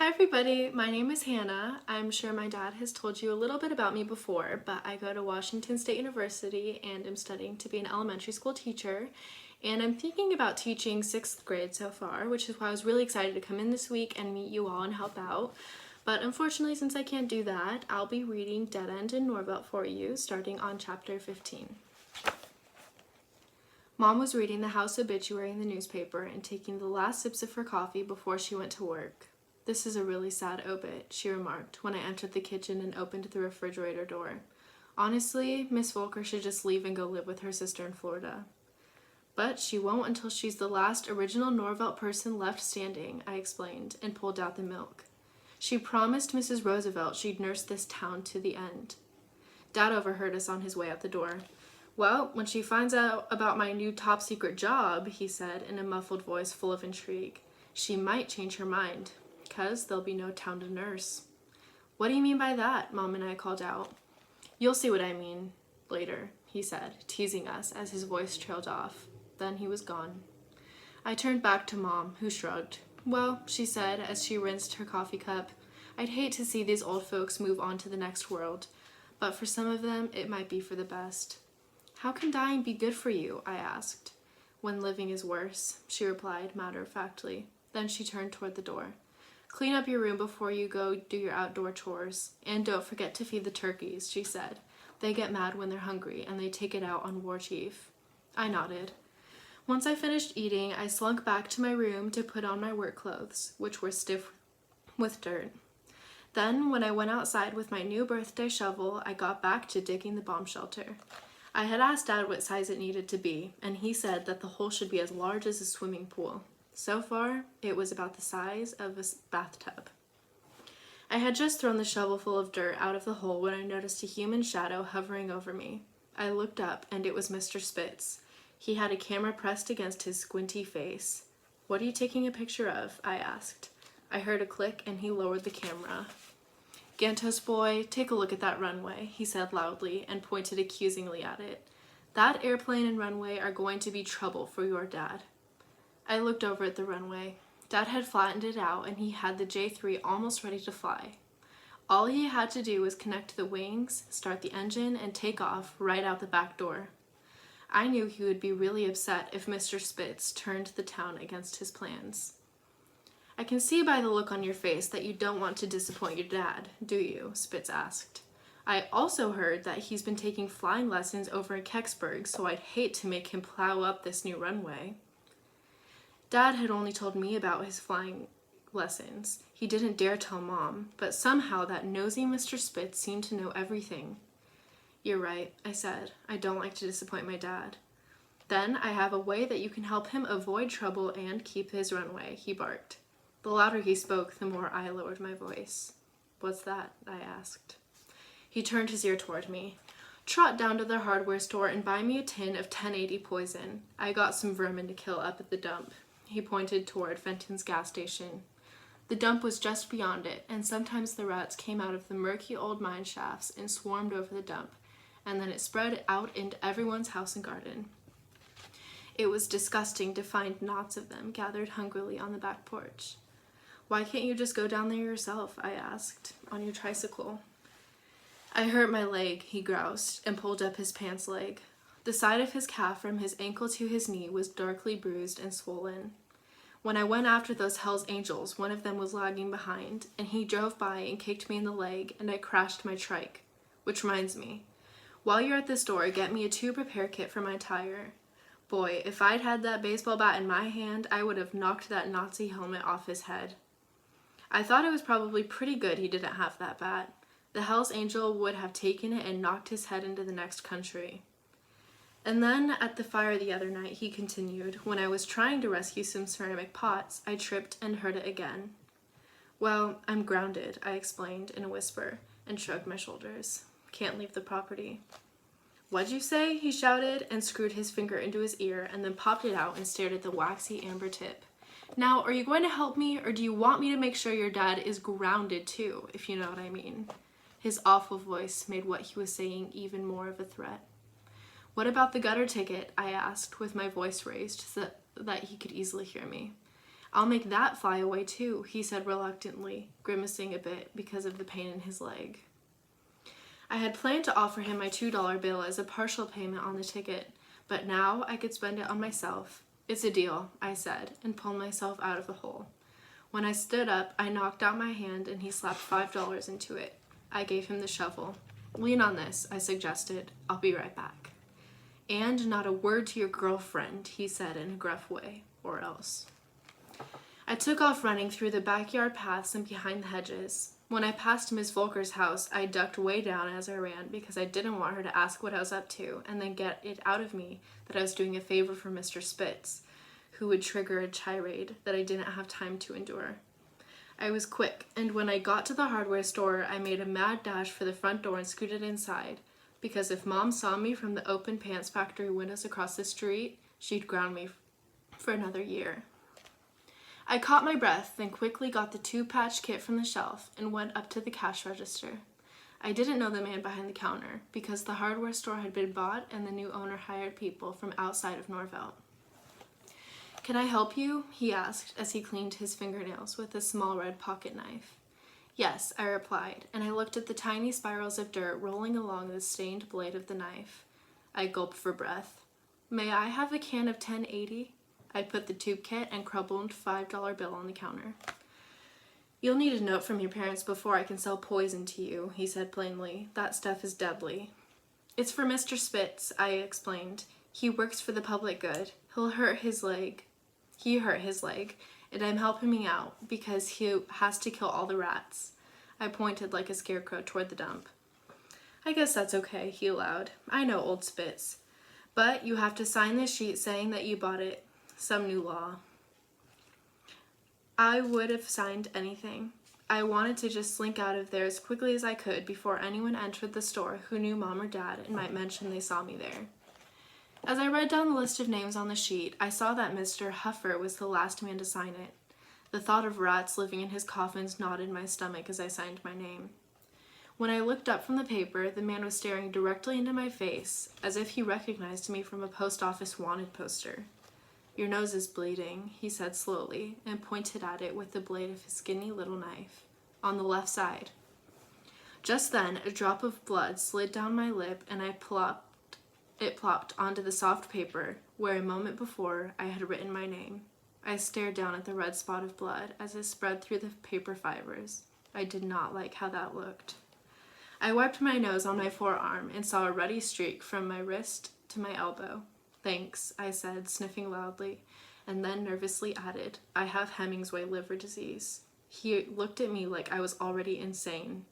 Hi everybody, my name is Hannah. I'm sure my dad has told you a little bit about me before, but I go to Washington State University and am studying to be an elementary school teacher. And I'm thinking about teaching 6th grade so far, which is why I was really excited to come in this week and meet you all and help out. But unfortunately, since I can't do that, I'll be reading Dead End and Norvelt for you, starting on chapter 15. Mom was reading the house obituary in the newspaper and taking the last sips of her coffee before she went to work. "This is a really sad obit," she remarked when I entered the kitchen and opened the refrigerator door. "Honestly, Miss Volker should just leave and go live with her sister in Florida." "But she won't until she's the last original Norvelt person left standing," I explained, and pulled out the milk. "She promised Mrs. Roosevelt she'd nurse this town to the end." Dad overheard us on his way out the door. "Well, when she finds out about my new top-secret job," he said in a muffled voice full of intrigue, "she might change her mind. 'Cause there'll be no town to nurse." "What do you mean by that?" Mom and I called out. "You'll see what I mean later," he said, teasing us as his voice trailed off. Then he was gone. I turned back to Mom, who shrugged. "Well," she said as she rinsed her coffee cup, "I'd hate to see these old folks move on to the next world, but for some of them it might be for the best." "How can dying be good for you?" I asked. "When living is worse," she replied matter-of-factly. Then she turned toward the door. "Clean up your room before you go do your outdoor chores. And don't forget to feed the turkeys," she said. "They get mad when they're hungry, and they take it out on War Chief." I nodded. Once I finished eating, I slunk back to my room to put on my work clothes, which were stiff with dirt. Then, when I went outside with my new birthday shovel, I got back to digging the bomb shelter. I had asked Dad what size it needed to be, and he said that the hole should be as large as a swimming pool. So far, it was about the size of a bathtub. I had just thrown the shovel full of dirt out of the hole when I noticed a human shadow hovering over me. I looked up, and it was Mr. Spitz. He had a camera pressed against his squinty face. "What are you taking a picture of?" I asked. I heard a click, and he lowered the camera. "Gantos boy, take a look at that runway," he said loudly, and pointed accusingly at it. "That airplane and runway are going to be trouble for your dad." I looked over at the runway. Dad had flattened it out, and he had the J3 almost ready to fly. All he had to do was connect the wings, start the engine, and take off right out the back door. I knew he would be really upset if Mr. Spitz turned the town against his plans. "I can see by the look on your face that you don't want to disappoint your dad, do you?" Spitz asked. "I also heard that he's been taking flying lessons over in Kecksburg, so I'd hate to make him plow up this new runway." Dad had only told me about his flying lessons. He didn't dare tell Mom, but somehow that nosy Mr. Spitz seemed to know everything. "You're right," I said. "I don't like to disappoint my dad." "Then I have a way that you can help him avoid trouble and keep his runway," he barked. The louder he spoke, the more I lowered my voice. "What's that?" I asked. He turned his ear toward me. "Trot down to the hardware store and buy me a tin of 1080 poison. I got some vermin to kill up at the dump." He pointed toward Fenton's gas station. The dump was just beyond it, and sometimes the rats came out of the murky old mine shafts and swarmed over the dump, and then it spread out into everyone's house and garden. It was disgusting to find knots of them gathered hungrily on the back porch. "Why can't you just go down there yourself?" I asked. "On your tricycle." "I hurt my leg," he groused, and pulled up his pants leg. The side of his calf from his ankle to his knee was darkly bruised and swollen. When I went after those Hell's Angels, one of them was lagging behind, and he drove by and kicked me in the leg, and I crashed my trike. Which reminds me, while you're at the store, get me a tube repair kit for my tire. Boy, if I'd had that baseball bat in my hand, I would have knocked that Nazi helmet off his head. I thought it was probably pretty good he didn't have that bat. The Hell's Angel would have taken it and knocked his head into the next country. "And then, at the fire the other night," he continued, "when I was trying to rescue some ceramic pots, I tripped and hurt it again." "Well, I'm grounded," I explained in a whisper, and shrugged my shoulders. "Can't leave the property." "What'd you say?" he shouted, and screwed his finger into his ear, and then popped it out and stared at the waxy amber tip. "Now, are you going to help me, or do you want me to make sure your dad is grounded too, if you know what I mean?" His awful voice made what he was saying even more of a threat. "What about the gutter ticket?" I asked, with my voice raised so that he could easily hear me. I'll make that fly away too, he said reluctantly, grimacing a bit because of the pain in his leg. I had planned to offer him my $2 bill as a partial payment on the ticket, but now I could spend it on myself. It's a deal, I said, and pulled myself out of the hole. When I stood up, I knocked out my hand and he slapped $5 into it. I gave him the shovel. Lean on this, I suggested. I'll be right back. And not a word to your girlfriend, he said in a gruff way, or else. I took off running through the backyard paths and behind the hedges. When I passed Miss Volker's house, I ducked way down as I ran because I didn't want her to ask what I was up to and then get it out of me that I was doing a favor for Mr. Spitz, who would trigger a tirade that I didn't have time to endure. I was quick, and when I got to the hardware store, I made a mad dash for the front door and scooted inside, because if Mom saw me from the open pants factory windows across the street, she'd ground me for another year. I caught my breath, then quickly got the 2-patch kit from the shelf and went up to the cash register. I didn't know the man behind the counter, because the hardware store had been bought and the new owner hired people from outside of Norvelt. Can I help you? He asked as he cleaned his fingernails with a small red pocket knife. Yes, I replied, and I looked at the tiny spirals of dirt rolling along the stained blade of the knife. I gulped for breath. May I have a can of 1080? I put the tube kit and crumpled $5 bill on the counter. You'll need a note from your parents before I can sell poison to you, he said plainly. That stuff is deadly. It's for Mr. Spitz, I explained. He works for the public good. He hurt his leg, and I'm helping him out because he has to kill all the rats. I pointed like a scarecrow toward the dump. I guess that's okay, he allowed. I know old Spitz. But you have to sign this sheet saying that you bought it. Some new law. I would have signed anything. I wanted to just slink out of there as quickly as I could before anyone entered the store who knew Mom or Dad and might mention they saw me there. As I read down the list of names on the sheet, I saw that Mr. Huffer was the last man to sign it. The thought of rats living in his coffins gnawed in my stomach as I signed my name. When I looked up from the paper, the man was staring directly into my face, as if he recognized me from a post office wanted poster. Your nose is bleeding, he said slowly, and pointed at it with the blade of his skinny little knife. On the left side. Just then, a drop of blood slid down my lip, and it plopped onto the soft paper, where a moment before I had written my name. I stared down at the red spot of blood as it spread through the paper fibers. I did not like how that looked. I wiped my nose on my forearm and saw a ruddy streak from my wrist to my elbow. Thanks, I said, sniffing loudly, and then nervously added, I have Hemingway liver disease. He looked at me like I was already insane.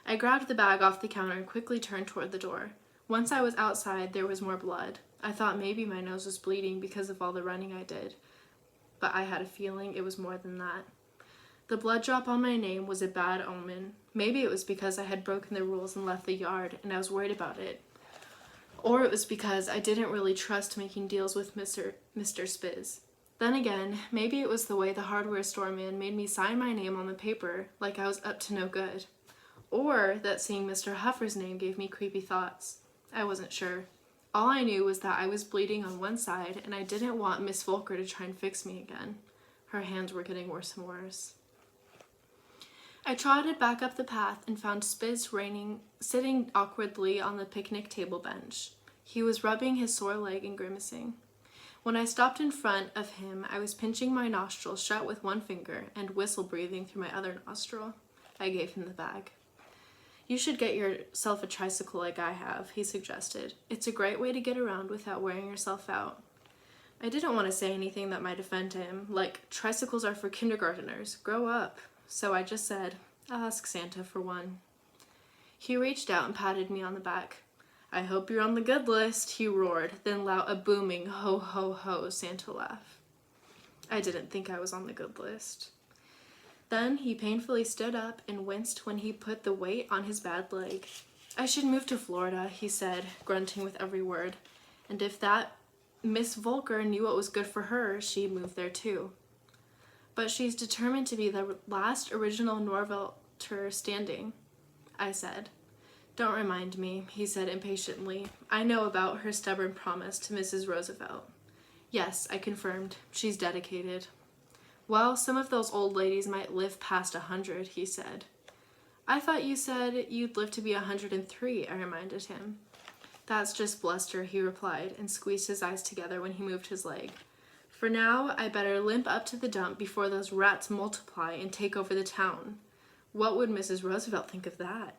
I grabbed the bag off the counter and quickly turned toward the door. Once I was outside, there was more blood. I thought maybe my nose was bleeding because of all the running I did, but I had a feeling it was more than that. The blood drop on my name was a bad omen. Maybe it was because I had broken the rules and left the yard, and I was worried about it. Or it was because I didn't really trust making deals with Mr. Spitz. Then again, maybe it was the way the hardware store man made me sign my name on the paper like I was up to no good. Or that seeing Mr. Huffer's name gave me creepy thoughts. I wasn't sure. All I knew was that I was bleeding on one side and I didn't want Miss Volker to try and fix me again. Her hands were getting worse and worse. I trotted back up the path and found Spitz sitting awkwardly on the picnic table bench. He was rubbing his sore leg and grimacing. When I stopped in front of him, I was pinching my nostrils shut with one finger and whistle breathing through my other nostril. I gave him the bag. You should get yourself a tricycle like I have, he suggested. It's a great way to get around without wearing yourself out. I didn't want to say anything that might offend him, like, tricycles are for kindergarteners, grow up. So I just said, I'll ask Santa for one. He reached out and patted me on the back. I hope you're on the good list, he roared, then let out a booming ho ho ho Santa laugh. I didn't think I was on the good list. Then he painfully stood up and winced when he put the weight on his bad leg. I should move to Florida, he said, grunting with every word. And if that Miss Volker knew what was good for her, she'd move there too. But she's determined to be the last original Norvelter standing, I said. Don't remind me, he said impatiently. I know about her stubborn promise to Mrs. Roosevelt. Yes, I confirmed. She's dedicated. Well, some of those old ladies might live past 100, he said. I thought you said you'd live to be 103, I reminded him. That's just bluster, he replied, and squeezed his eyes together when he moved his leg. For now, I better limp up to the dump before those rats multiply and take over the town. What would Mrs. Roosevelt think of that?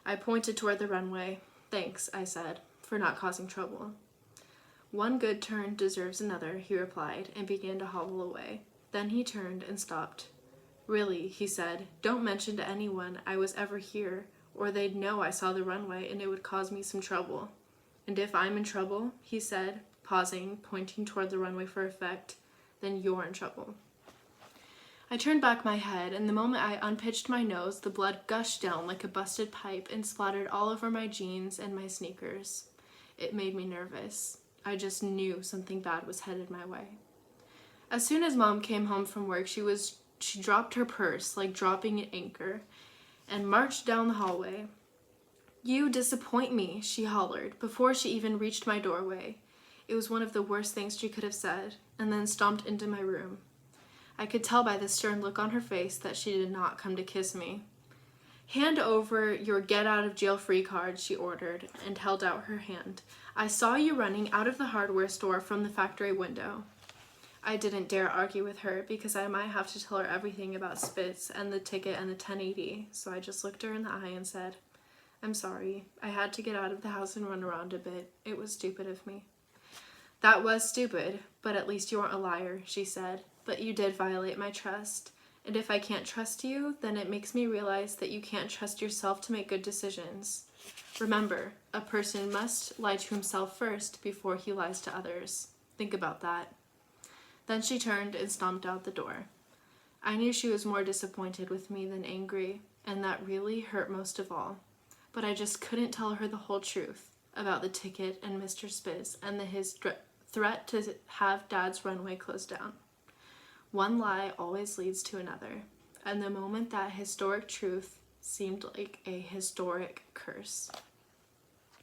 I pointed toward the runway. Thanks, I said, for not causing trouble. One good turn deserves another, he replied, and began to hobble away. Then he turned and stopped. Really, he said, don't mention to anyone I was ever here, or they'd know I saw the runway and it would cause me some trouble. And if I'm in trouble, he said, pausing, pointing toward the runway for effect, then you're in trouble. I turned back my head, and the moment I unpitched my nose, the blood gushed down like a busted pipe and splattered all over my jeans and my sneakers. It made me nervous. I just knew something bad was headed my way. As soon as Mom came home from work, she dropped her purse like dropping an anchor and marched down the hallway. You disappoint me, she hollered before she even reached my doorway. It was one of the worst things she could have said, and then stomped into my room. I could tell by the stern look on her face that she did not come to kiss me. Hand over your get-out-of-jail-free card, she ordered, and held out her hand. I saw you running out of the hardware store from the factory window. I didn't dare argue with her because I might have to tell her everything about Spitz and the ticket and the 1080, so I just looked her in the eye and said, I'm sorry. I had to get out of the house and run around a bit. It was stupid of me. That was stupid, but at least you weren't a liar, she said. But you did violate my trust. And if I can't trust you, then it makes me realize that you can't trust yourself to make good decisions. Remember, a person must lie to himself first before he lies to others. Think about that. Then she turned and stomped out the door. I knew she was more disappointed with me than angry, and that really hurt most of all. But I just couldn't tell her the whole truth about the ticket and Mr. Spitz and his threat to have Dad's runway closed down. One lie always leads to another, and the moment that historic truth seemed like a historic curse.